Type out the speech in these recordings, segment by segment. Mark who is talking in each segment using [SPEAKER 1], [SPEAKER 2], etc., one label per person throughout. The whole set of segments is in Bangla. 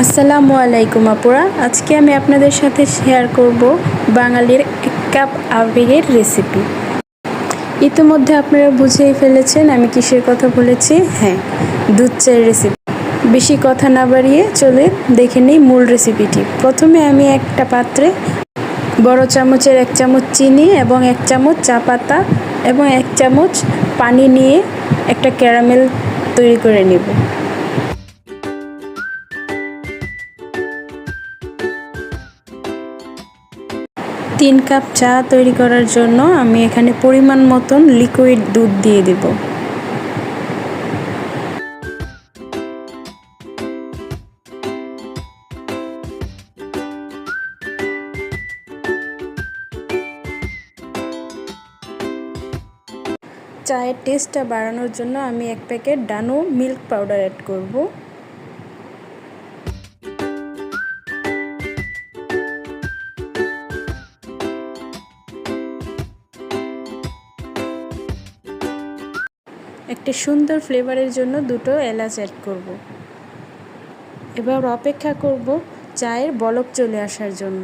[SPEAKER 1] আসসালামু আলাইকুম আপুরা। আজকে আমি আপনাদের সাথে শেয়ার করব বাঙালির 1 কাপ আবেগের রেসিপি। ইতিমধ্যে আপনারা বুঝেই ফেলেছেন আমি কিসের কথা বলেছি। হ্যাঁ, দুধ চায়ের রেসিপি। বেশি কথা না বাড়িয়ে চলে দেখে নিই মূল রেসিপিটি। প্রথমে আমি একটা পাত্রে বড় চামচের 1 চামচ চিনি এবং 1 চামচ চা পাতা এবং 1 চামচ পানি নিয়ে একটা ক্যারামেল তৈরি করে নেব। 3 কাপ চা তৈরি করার জন্য আমি এখানে পরিমাণ মতন লিকুইড দুধ দিয়ে দেব। চায়ের টেস্টটা বাড়ানোর জন্য আমি 1 প্যাকেট ডানো মিল্ক পাউডার অ্যাড করব। একটা সুন্দর ফ্লেভারের জন্য 2টো এলাচ অ্যাড করব। এবার অপেক্ষা করব চায়ের বলক চলে আসার জন্য।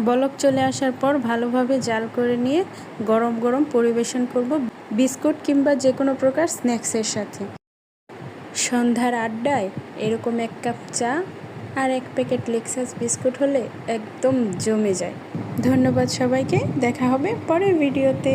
[SPEAKER 1] বলক চলে আসার পর ভালোভাবে জাল করে নিয়ে গরম গরম পরিবেশন করব বিস্কুট কিংবা যে কোনো প্রকার স্ন্যাক্সের সাথে। সন্ধ্যার আড্ডায় এরকম 1 কাপ চা আর 1 প্যাকেট লেক্সাস বিস্কুট হলে একদম জমে যায়। ধন্যবাদ সবাইকে, দেখা হবে পরের ভিডিওতে।